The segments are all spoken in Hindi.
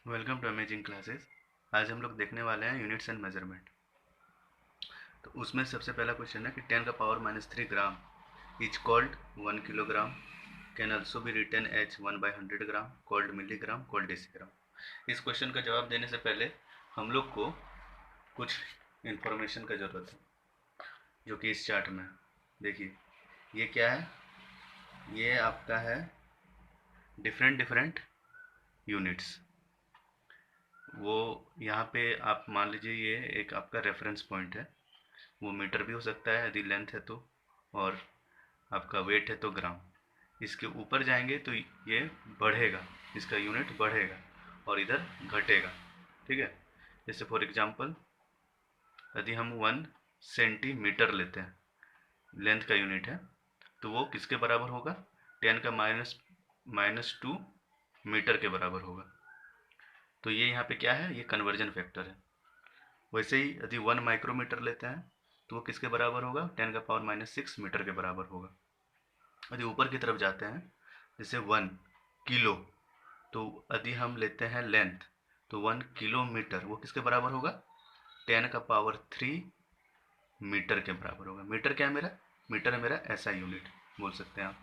Welcome to amazing classes. आज हम लोग देखने वाले हैं यूनिट्स एंड मेजरमेंट। तो उसमें सबसे पहला क्वेश्चन है कि 10⁻³ gram is called 1 kilogram, can also be written as 1/100 gram, called milligram, called decigram. इस क्वेश्चन का जवाब देने से पहले हम लोग को कुछ इन्फॉर्मेशन का ज़रूरत है, जो कि इस चार्ट में है। देखिए ये क्या है, ये आपका है डिफरेंट डिफरेंट यूनिट्स। वो यहाँ पे आप मान लीजिए ये एक आपका रेफरेंस पॉइंट है, वो मीटर भी हो सकता है यदि लेंथ है तो, और आपका वेट है तो ग्राम। इसके ऊपर जाएंगे तो ये बढ़ेगा, इसका यूनिट बढ़ेगा और इधर घटेगा। ठीक है, जैसे फॉर एग्जांपल यदि हम 1 सेंटीमीटर लेते हैं, लेंथ का यूनिट है, तो वो किसके बराबर होगा? 10⁻⁻² मीटर के बराबर होगा। तो ये यहाँ पे क्या है, ये कन्वर्जन फैक्टर है। वैसे ही यदि 1 माइक्रोमीटर लेते हैं तो वो किसके बराबर होगा? 10⁻⁻6 मीटर के बराबर होगा। यदि ऊपर की तरफ जाते हैं जैसे 1 किलो, तो यदि हम लेते हैं लेंथ, तो 1 किलोमीटर वो किसके बराबर होगा? 10⁻³ मीटर के बराबर होगा। मीटर क्या है मेरा? मीटर है मेरा ऐसा यूनिट बोल सकते हैं आप।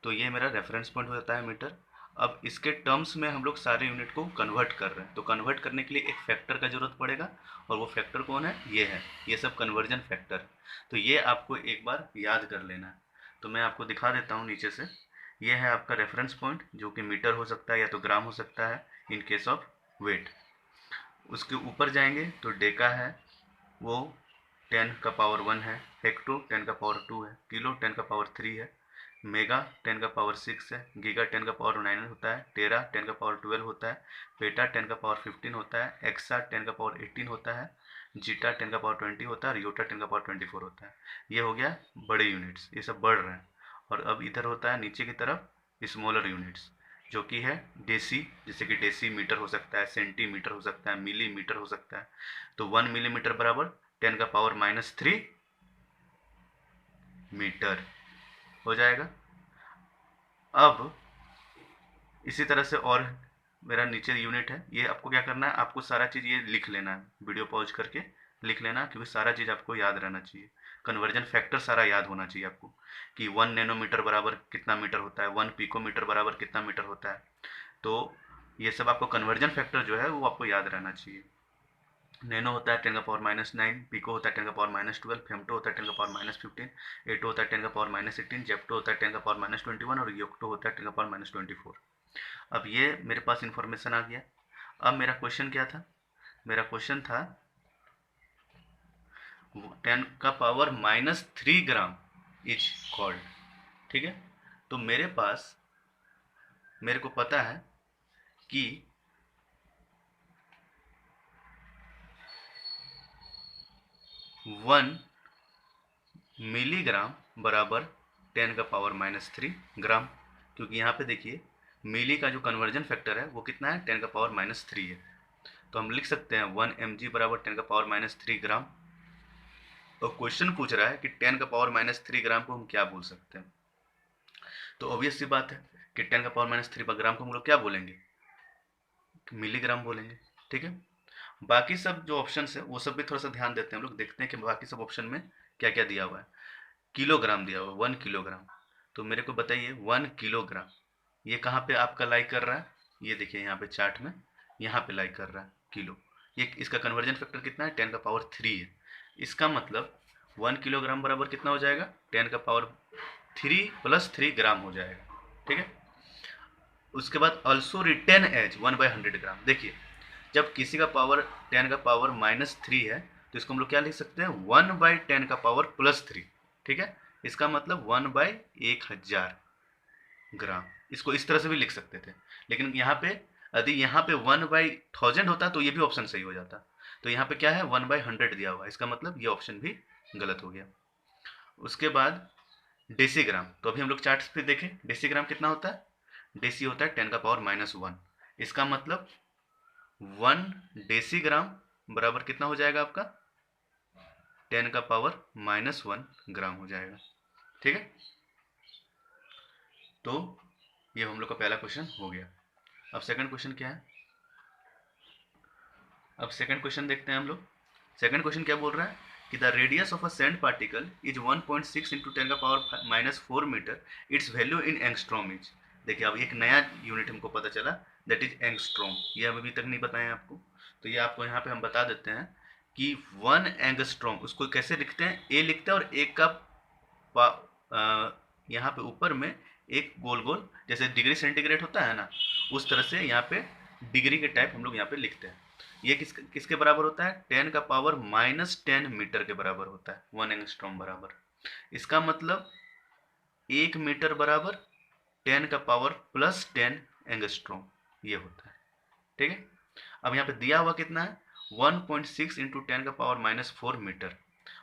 तो ये मेरा रेफरेंस पॉइंट हो जाता है मीटर। अब इसके टर्म्स में हम लोग सारे यूनिट को कन्वर्ट कर रहे हैं, तो कन्वर्ट करने के लिए एक फैक्टर का जरूरत पड़ेगा, और वो फैक्टर कौन है? ये है, ये सब कन्वर्जन फैक्टर। तो ये आपको एक बार याद कर लेना है। तो मैं आपको दिखा देता हूँ नीचे से। ये है आपका रेफरेंस पॉइंट, जो कि मीटर हो सकता है या तो ग्राम हो सकता है इन केस ऑफ वेट। उसके ऊपर जाएंगे तो डेका है, वो 10⁻⁻1 है, हेक्टो 10⁻²है, किलो 10⁻³ है, मेगा 10⁻6 है, गीगा 10⁻9 होता है, टेरा 10⁻12 होता है, पेटा 10⁻15 होता है, एक्सा 10⁻18 होता है, जीटा 10⁻20 होता है और योटा 10⁻24 होता है। ये हो गया बड़े यूनिट्स, ये सब बढ़ रहे हैं। और अब इधर होता है नीचे की तरफ स्मॉलर यूनिट्स, जो कि है डेसी, जैसे कि डेसी मीटर हो सकता है, सेंटीमीटर हो सकता है, मिलीमीटर हो सकता है। तो 1 मिलीमीटर बराबर 10⁻³ मीटर हो जाएगा। अब इसी तरह से और मेरा नीचे यूनिट है, ये आपको क्या करना है, आपको सारा चीज़ ये लिख लेना है, वीडियो पॉज करके लिख लेना, क्योंकि सारा चीज़ आपको याद रहना चाहिए। कन्वर्जन फैक्टर सारा याद होना चाहिए आपको, कि 1 नैनोमीटर बराबर कितना मीटर होता है, 1 पिकोमीटर बराबर कितना मीटर होता है। तो ये सब आपको कन्वर्जन फैक्टर जो है वो आपको याद रहना चाहिए। नैनो होता है 10⁻⁹, पिको होता है 10⁻12, फेमटो होता है 10⁻15, एटो होता है 10⁻18, जेप्टो होता है 10⁻21 और योक्टो होता है 10⁻24। अब ये मेरे पास इंफॉर्मेशन आ गया। अब मेरा क्वेश्चन क्या था? मेरा क्वेश्चन था 10⁻³ ग्राम इज कॉल्ड। ठीक है, तो मेरे को पता है कि 1 मिलीग्राम बराबर 10⁻³ ग्राम, क्योंकि यहाँ पे देखिए मिली का जो कन्वर्जन फैक्टर है वो कितना है? 10⁻³ है। तो हम लिख सकते हैं 1 mg बराबर 10⁻³ ग्राम। और क्वेश्चन पूछ रहा है कि 10⁻³ ग्राम को हम क्या बोल सकते हैं। तो ऑब्वियस सी बात है कि 10⁻³ ग्राम को हम लोग क्या बोलेंगे? मिलीग्राम बोलेंगे। ठीक है, बाकी सब जो ऑप्शन है वो सब भी थोड़ा सा ध्यान देते हैं हम लोग, देखते हैं कि बाकी सब ऑप्शन में क्या क्या दिया हुआ है। किलोग्राम दिया हुआ है, 1 किलोग्राम। तो मेरे को बताइए 1 किलोग्राम ये कहाँ पे आपका लाई कर रहा है? ये देखिए यहाँ पे चार्ट में, यहाँ पे लाई कर रहा है किलो। ये इसका कन्वर्जन फैक्टर कितना है? 10⁻³ है। इसका मतलब 1 किलोग्राम बराबर कितना हो जाएगा? 10⁻³ प्लस 3 ग्राम हो जाएगा। ठीक है, उसके बाद ऑल्सो रिटेन एज 1/100 ग्राम। देखिए जब किसी का पावर 10⁻³ है, तो इसको हम लोग क्या लिख सकते हैं? 1/10⁻+3। ठीक है, इसका मतलब 1/1000 ग्राम। इसको इस तरह से भी लिख सकते थे, लेकिन यहाँ पे यदि यहाँ पे 1/1000 होता तो ये भी ऑप्शन सही हो जाता। तो यहाँ पे क्या है? 1/100 दिया हुआ है, इसका मतलब ये ऑप्शन भी गलत हो गया। उसके बाद डेसीग्राम, तो अभी हम लोग चार्ट पे देखें डेसीग्राम कितना होता है। डेसी होता है 10⁻⁻1। इसका मतलब 1 डेसीग्राम बराबर कितना हो जाएगा आपका? 10⁻⁻1 ग्राम हो जाएगा। ठीक है, तो ये हम लोग का पहला क्वेश्चन हो गया। अब सेकंड क्वेश्चन क्या है? अब सेकंड क्वेश्चन देखते हैं हम लोग। सेकंड क्वेश्चन क्या बोल रहा है कि the radius of a sand particle is 1.6 into 10⁻⁻4 metre, it's value in angstrom is. देखिए अब एक नया यूनिट हमको पता चला, दैट इज एंगस्ट्रॉम। ये हम अभी तक नहीं बताए आपको, तो ये आपको यहाँ पे हम बता देते हैं कि 1 एंगस्ट्रॉम उसको कैसे लिखते हैं। ए लिखते हैं और एक का यहाँ पे ऊपर में एक गोल गोल जैसे डिग्री सेंटीग्रेड होता है ना, उस तरह से यहाँ पे डिग्री के टाइप हम लोग यहाँ पे लिखते हैं। ये किसके बराबर होता है, 10⁻⁻10 मीटर के बराबर होता है 1 एंगस्ट्रॉम बराबर। इसका मतलब 1 मीटर बराबर 10⁻+10 एंगस्ट्रॉम ये होता है। ठीक है, अब यहाँ पे दिया हुआ कितना है 1.6 इंटू 10⁻⁻4 मीटर,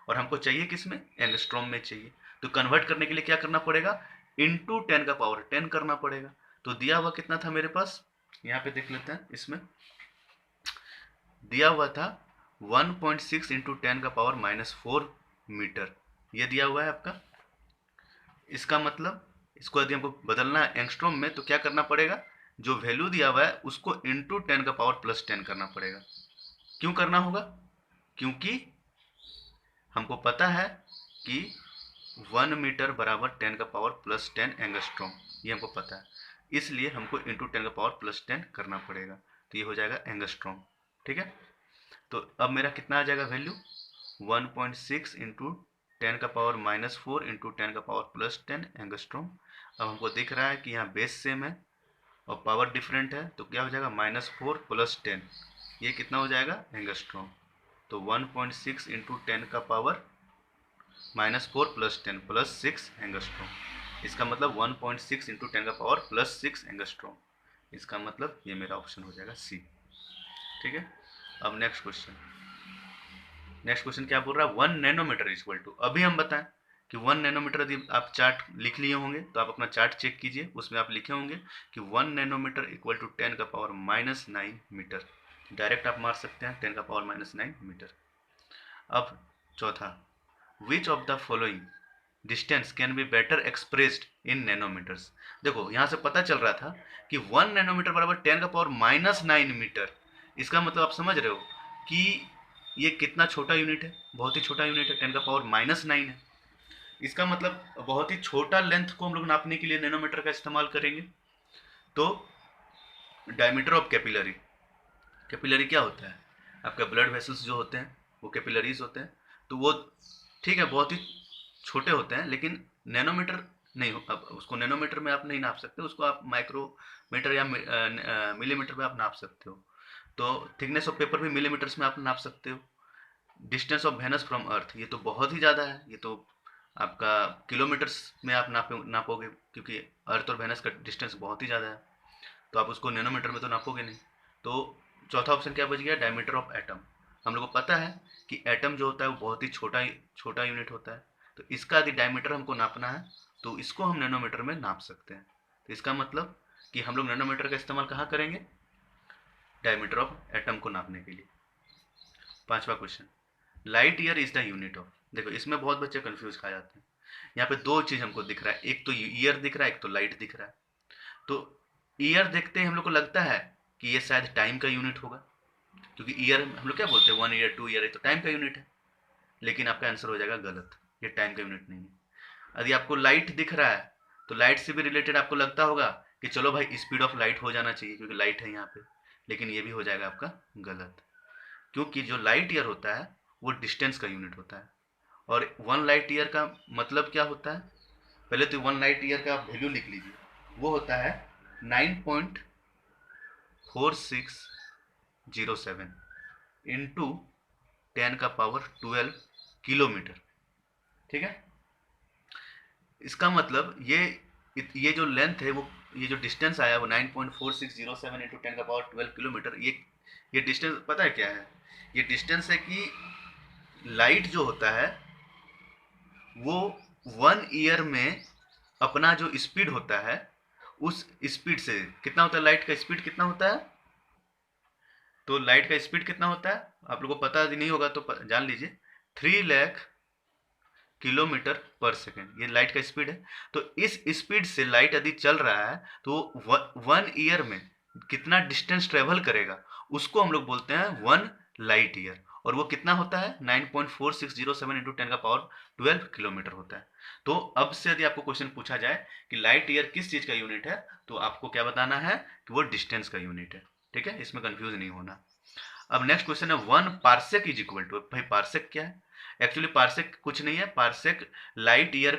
और हमको चाहिए किसमें, एंगस्ट्रॉम में चाहिए। तो कन्वर्ट करने के लिए क्या करना पड़ेगा, इंटू 10⁻10 करना पड़ेगा। तो दिया हुआ कितना था मेरे पास, यहाँ पे देख लेते हैं। इसमें दिया हुआ था 1.6 इंटू 10⁻⁻4 मीटर, ये दिया हुआ है आपका। इसका मतलब इसको यदि हमको बदलना है एंगस्ट्रॉम में तो क्या करना पड़ेगा, जो वैल्यू दिया हुआ है उसको इंटू 10⁻+10 करना पड़ेगा। क्यों करना होगा, क्योंकि हमको पता है कि 1 मीटर बराबर 10⁻+10 एंगस्ट्रॉम, ये हमको पता है, इसलिए हमको इंटू 10⁻+10 करना पड़ेगा। तो ये हो जाएगा एंगस्ट्रॉम। ठीक है, तो अब मेरा कितना आ जाएगा वैल्यू 1.6 इंटू 10⁻⁻4 इंटू 10⁻+10 एंगस्ट्रॉम। अब हमको दिख रहा है कि यहाँ बेस सेम है और पावर डिफरेंट है, तो क्या हो जाएगा -4 + 10, ये कितना हो जाएगा एंगस्ट्रॉम। तो 1.6 इंटू 10⁻⁻4 + 10 + 6 एंगस्ट्रॉम। इसका मतलब 1.6 इंटू 10⁻+6 एंगस्ट्रॉम। इसका मतलब ये मेरा ऑप्शन हो जाएगा सी। ठीक है, अब नेक्स्ट क्वेश्चन क्या बोल रहा है, 1 नैनोमीटर इक्वल टू, अभी हम बताएं कि 1 नैनोमीटर, यदि आप चार्ट लिख लिए होंगे तो आप अपना चार्ट चेक कीजिए, उसमें आप लिखे होंगे कि 1 nanometre equal to 10⁻⁻9 metre. Direct आप मार सकते हैं 10⁻⁻9 मीटर। अब चौथा, which of the following distance can be better expressed in nanometres. देखो यहाँ से पता चल रहा था कि 1 नैनोमीटर बराबर 10⁻⁻9 मीटर। इसका मतलब आप समझ रहे हो कि ये कितना छोटा यूनिट है, बहुत ही छोटा यूनिट है, 10⁻⁻9 है। इसका मतलब बहुत ही छोटा लेंथ को हम लोग नापने के लिए नैनोमीटर का इस्तेमाल करेंगे। तो डायमीटर ऑफ कैपिलरी, कैपिलरी क्या होता है, आपका ब्लड वेसल्स जो होते हैं वो कैपिलरीज होते हैं। तो वो ठीक है बहुत ही छोटे होते हैं, लेकिन नैनोमीटर नहीं हो, अब उसको नैनोमीटर में आप नहीं नाप सकते, उसको आप माइक्रोमीटर या मिलीमीटर में आप नाप सकते हो। तो थिकनेस ऑफ पेपर भी मिलीमीटर्स में आप नाप सकते हो। डिस्टेंस ऑफ वेनस फ्रॉम अर्थ, ये तो बहुत ही ज़्यादा है, ये तो आपका किलोमीटर्स में आप नापोगे, क्योंकि अर्थ और वेनस का डिस्टेंस बहुत ही ज़्यादा है, तो आप उसको नैनोमीटर में तो नापोगे नहीं। तो चौथा ऑप्शन क्या बच गया, डायमीटर ऑफ एटम। हम लोग को पता है कि एटम जो होता है वो बहुत ही छोटा यूनिट होता है, तो इसका यदि डायमीटर हमको नापना है तो इसको हम नैनोमीटर में नाप सकते हैं। तो इसका मतलब कि हम लोग नैनोमीटर का इस्तेमाल कहाँ करेंगे, डायमीटर ऑफ एटम को नापने के लिए। पांचवा question, light year is the unit of. देखो इसमें बहुत बच्चे कंफ्यूज खा जाते हैं। यहाँ पे दो चीज हमको दिख रहा है, एक तो ईयर दिख रहा है, एक तो लाइट दिख रहा है। तो ईयर देखते ही हम लोग को लगता है कि ये शायद टाइम का यूनिट होगा, क्योंकि ईयर हम लोग क्या बोलते हैं 1 ईयर 2 ईयर, तो टाइम का यूनिट है। लेकिन आपका आंसर हो जाएगा गलत, ये टाइम का यूनिट नहीं है। यदि आपको लाइट दिख रहा है तो लाइट से भी रिलेटेड आपको लगता होगा कि चलो भाई स्पीड ऑफ लाइट हो जाना चाहिए क्योंकि लाइट है यहाँ पे, लेकिन ये भी हो जाएगा आपका गलत, क्योंकि जो लाइट ईयर होता है वो डिस्टेंस का यूनिट होता है। और 1 लाइट ईयर का मतलब क्या होता है, पहले तो 1 लाइट ईयर का वैल्यू लिख लीजिए, वो होता है 9.4607 इंटू 10⁻12 किलोमीटर। ठीक है, इसका मतलब ये जो लेंथ है वो, ये जो डिस्टेंस आया वो 9.4607 इंटू 10⁻12 किलोमीटर। ये डिस्टेंस पता है क्या है, ये डिस्टेंस है कि लाइट जो होता है वो 1 ईयर में अपना जो स्पीड होता है उस स्पीड से कितना होता है, लाइट का स्पीड कितना होता है, तो लाइट का स्पीड कितना होता है आप लोगों को पता नहीं होगा तो जान लीजिए, 3 लाख किलोमीटर पर सेकेंड, ये लाइट का स्पीड है। तो इस स्पीड से लाइट यदि चल रहा है तो 1 ईयर में कितना डिस्टेंस ट्रेवल करेगा उसको हम लोग बोलते हैं 1 लाइट ईयर, और वो कितना होता है 9.4607 इंटू 10⁻12 किलोमीटर होता है। तो अब से यदि आपको क्वेश्चन पूछा जाए कि लाइट ईयर किस चीज़ का यूनिट है, तो आपको क्या बताना है कि वो डिस्टेंस का यूनिट है। ठीक है, इसमें कंफ्यूज नहीं होना। अब नेक्स्ट क्वेश्चन है 1 पार्सेक इज इक्वल टू, भाई पार्सेक क्या है? एक्चुअली पार्सेक कुछ नहीं है, पार्सेक लाइट ईयर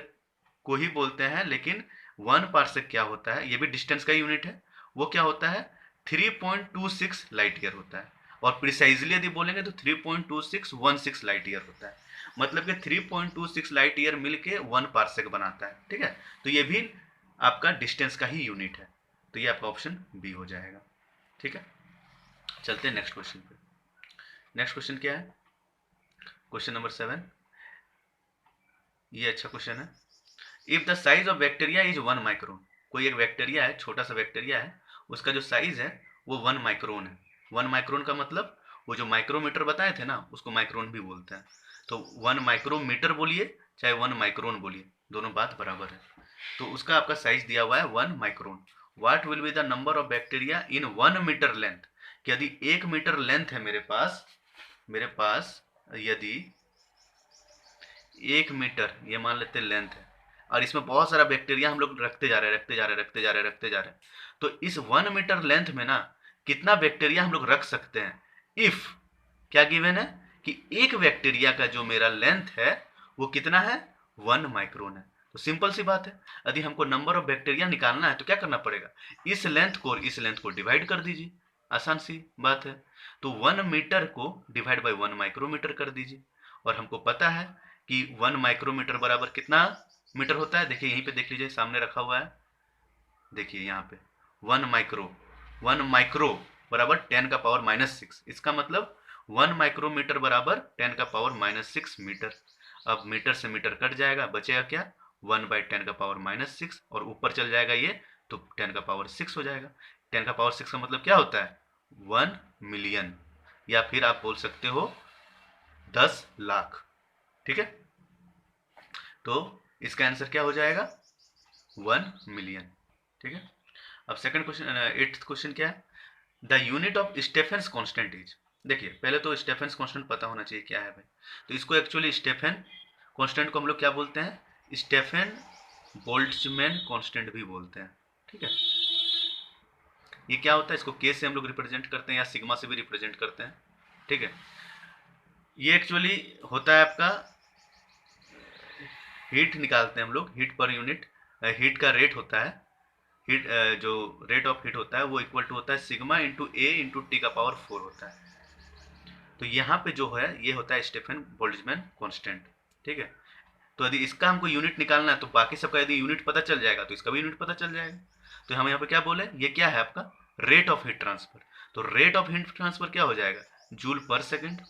को ही बोलते हैं, लेकिन 1 पार्सेक क्या होता है, ये भी डिस्टेंस का यूनिट है। वो क्या होता है 3.26 लाइट ईयर होता है, और प्रिसाइजली यदि बोलेंगे तो 3.2616 लाइट ईयर होता है। मतलब कि 3.26 लाइट ईयर मिलके 1 पार्सेक बनाता है। ठीक है, तो ये भी आपका डिस्टेंस का ही यूनिट है, तो ये आपका ऑप्शन बी हो जाएगा। ठीक है, चलते हैं नेक्स्ट क्वेश्चन पे। नेक्स्ट क्वेश्चन क्या है, क्वेश्चन नंबर 7। ये अच्छा क्वेश्चन है। If the size of bacteria is 1 micron, कोई एक बैक्टीरिया है, छोटा सा बैक्टीरिया है, उसका जो साइज है वो 1 माइक्रोन है। 1 माइक्रोन का मतलब वो जो माइक्रोमीटर बताए थे ना, उसको माइक्रोन भी बोलते हैं। तो 1 माइक्रोमीटर बोलिए चाहे 1 माइक्रोन बोलिए, दोनों बात बराबर है। तो उसका आपका साइज दिया हुआ है 1 micron. What will be the number of bacteria in 1 metre length, कि यदि 1 मीटर लेंथ है मेरे पास यदि 1 मीटर ये मान लेते हैं लेंथ है, और इसमें बहुत सारा बैक्टीरिया हम लोग रखते जा रहे हैं, तो इस 1 मीटर लेंथ में ना कितना बैक्टीरिया हम लोग रख सकते हैं। इफ क्या गिवन है कि एक बैक्टीरिया का जो मेरा लेंथ है वो कितना है 1 माइक्रोन है। तो सिंपल सी बात है, यदि हमको नंबर ऑफ बैक्टीरिया निकालना है तो क्या करना पड़ेगा, इस लेंथ को डिवाइड कर दीजिए, आसान सी बात है। तो 1 मीटर को डिवाइड बाई 1 माइक्रोमीटर कर दीजिए, और हमको पता है कि 1 माइक्रोमीटर बराबर कितना मीटर होता है। देखिए यहीं पे देख लीजिए, सामने रखा हुआ है, देखिए यहाँ पे 1 माइक्रो बराबर 10⁻⁻6, इसका मतलब 1 माइक्रोमीटर बराबर 10⁻⁻6 मीटर। अब मीटर से मीटर कट जाएगा, बचेगा क्या 1/10⁻⁻6, और ऊपर चल जाएगा ये तो 10⁻6 हो जाएगा। 10⁻6 का मतलब क्या होता है 1 मिलियन, या फिर आप बोल सकते हो 10 लाख। ठीक है, तो इसका आंसर क्या हो जाएगा 1 मिलियन। ठीक है, अब सेकंड क्वेश्चन, 8th क्वेश्चन क्या है, the unit of Stephens constant is. देखिए पहले तो स्टेफेंस कांस्टेंट पता होना चाहिए क्या है भाई। तो इसको एक्चुअली स्टेफेन कांस्टेंट को हम लोग क्या बोलते हैं, स्टेफेन बोल्ट्जमैन कांस्टेंट भी बोलते हैं। ठीक है, ये क्या होता है, इसको के से हम लोग रिप्रेजेंट करते हैं या सिग्मा से भी रिप्रेजेंट करते हैं। ठीक है, ये एक्चुअली होता है आपका हीट निकालते हैं हम लोग, हीट पर यूनिट, हीट का रेट होता है, हीट जो रेट ऑफ हीट होता है वो इक्वल टू होता है सिग्मा इंटू ए इंटू टी का पावर 4 होता है। तो यहाँ पे जो है ये होता है स्टेफन बोल्ट्जमैन कांस्टेंट। ठीक है, तो यदि इसका हमको यूनिट निकालना है तो बाकी सबका यदि यूनिट पता चल जाएगा तो इसका भी यूनिट पता चल जाएगा। तो हम यहाँ पे क्या बोले, ये क्या है आपका रेट ऑफ हीट ट्रांसफर। तो रेट ऑफ हीट ट्रांसफर क्या हो जाएगा जूल पर सेकेंड,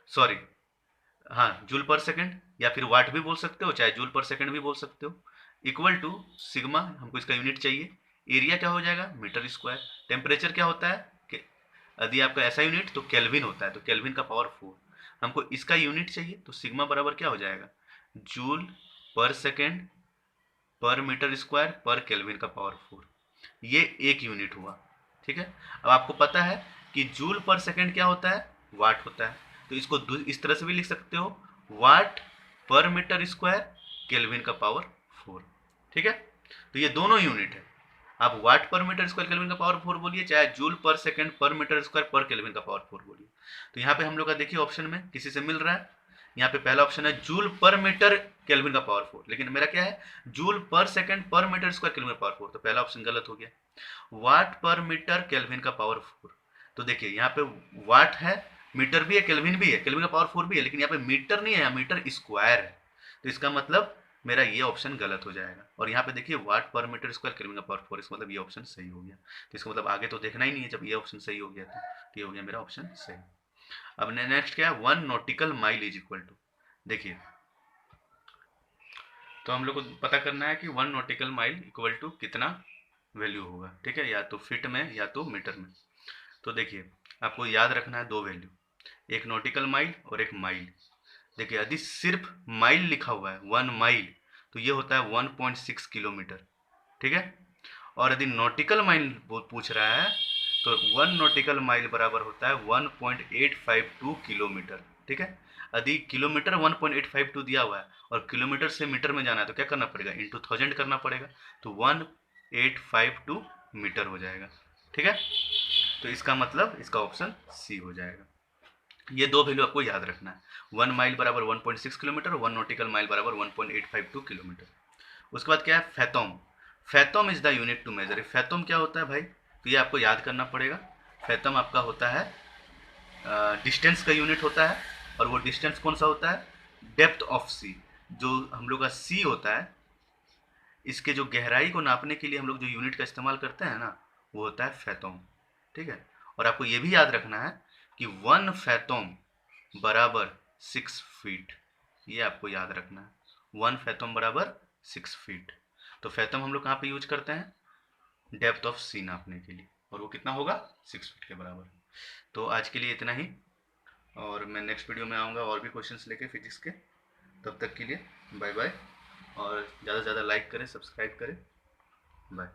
सॉरी हाँ जूल पर सेकेंड, या फिर वाट भी बोल सकते हो चाहे जूल पर सेकेंड भी बोल सकते हो, इक्वल टू सिग्मा, हमको इसका यूनिट चाहिए। एरिया क्या हो जाएगा मीटर स्क्वायर। टेम्परेचर क्या होता है कि यदि आपका ऐसा यूनिट तो केल्विन होता है, तो केल्विन का पावर 4। हमको इसका यूनिट चाहिए, तो सिग्मा बराबर क्या हो जाएगा जूल पर सेकेंड पर मीटर स्क्वायर पर केल्विन का पावर 4। ये एक यूनिट हुआ। ठीक है, अब आपको पता है कि जूल पर सेकेंड क्या होता है वाट होता है, तो इसको इस तरह से भी लिख सकते हो वाट पर मीटर स्क्वायर केल्विन का पावर 4। ठीक है, तो ये दोनों यूनिट है, आप वाट पर मीटर स्क्वायर केल्विन का पावर 4 बोलिए चाहे जूल पर सेकेंड पर मीटर स्क्वायर पर केल्विन का पावर 4 बोलिए। तो यहाँ पे हम लोग का देखिए ऑप्शन में किसी से मिल रहा है, यहाँ पे पहला ऑप्शन है जूल पर मीटर केल्विन का पावर 4, लेकिन मेरा क्या है जूल पर सेकेंड पर मीटर स्क्वायर केल्विन का पावर 4, तो पहला ऑप्शन गलत हो गया। वाट पर मीटर केल्विन का पावर 4, तो देखिए यहाँ पे वाट है, मीटर भी है, केल्विन भी है, केल्विन का पावर 4 भी है, लेकिन यहाँ पे मीटर नहीं है, मीटर स्क्वायर है। तो इसका मतलब मेरा ये ऑप्शन गलत हो जाएगा। और यहाँ पे देखिए वाट पर मीटर स्क्वायर केल्विन का पावर 4, इसका मतलब ये ऑप्शन सही हो गया। तो इसका मतलब आगे तो देखना ही नहीं है, जब ये ऑप्शन सही हो गया तो ये हो गया मेरा ऑप्शन सही। अब नेक्स्ट क्या है 1 nautical mile is equal to, देखिए तो हम लोग को पता करना है कि 1 नॉटिकल माइल इक्वल टू कितना वैल्यू होगा। ठीक है, या तो फीट में या तो मीटर में। तो देखिए आपको याद रखना है दो वैल्यू, एक नॉटिकल माइल और एक माइल। देखिए यदि सिर्फ माइल लिखा हुआ है 1 माइल तो ये होता है 1.6 किलोमीटर। ठीक है, और यदि नॉटिकल माइल पूछ रहा है तो 1 नॉटिकल माइल बराबर होता है 1.852 किलोमीटर। ठीक है, यदि किलोमीटर 1.852 दिया हुआ है और किलोमीटर से मीटर में जाना है तो क्या करना पड़ेगा, इंटू 1000 करना पड़ेगा, तो 1852 मीटर हो जाएगा। ठीक है, तो इसका मतलब इसका ऑप्शन सी हो जाएगा। ये दो वैल्यू आपको याद रखना है, 1 माइल बराबर 1.6 किलोमीटर, 1 नॉटिकल माइल बराबर 1.852 किलोमीटर। उसके बाद क्या है, fathom. Fathom is the unit to measure. Fathom क्या होता है भाई, तो ये आपको याद करना पड़ेगा। फैथोम आपका होता है डिस्टेंस का यूनिट होता है, और वो डिस्टेंस कौन सा होता है, डेप्थ ऑफ सी। जो हम लोग का सी होता है, इसके जो गहराई को नापने के लिए हम लोग जो यूनिट का इस्तेमाल करते हैं ना, वो होता है फैथोम। ठीक है, और आपको ये भी याद रखना है कि 1 फैथोम बराबर 6 फीट, ये आपको याद रखना है, 1 फैथोम बराबर 6 फीट। तो फैथोम हम लोग कहाँ पे यूज करते हैं, डेप्थ ऑफ सी नापने के लिए, और वो कितना होगा, 6 फीट के बराबर। तो आज के लिए इतना ही, और मैं नेक्स्ट वीडियो में आऊँगा और भी क्वेश्चंस लेके फिजिक्स के। तब तक के लिए बाय बाय, और ज़्यादा से ज़्यादा लाइक करें, सब्सक्राइब करें, बाय।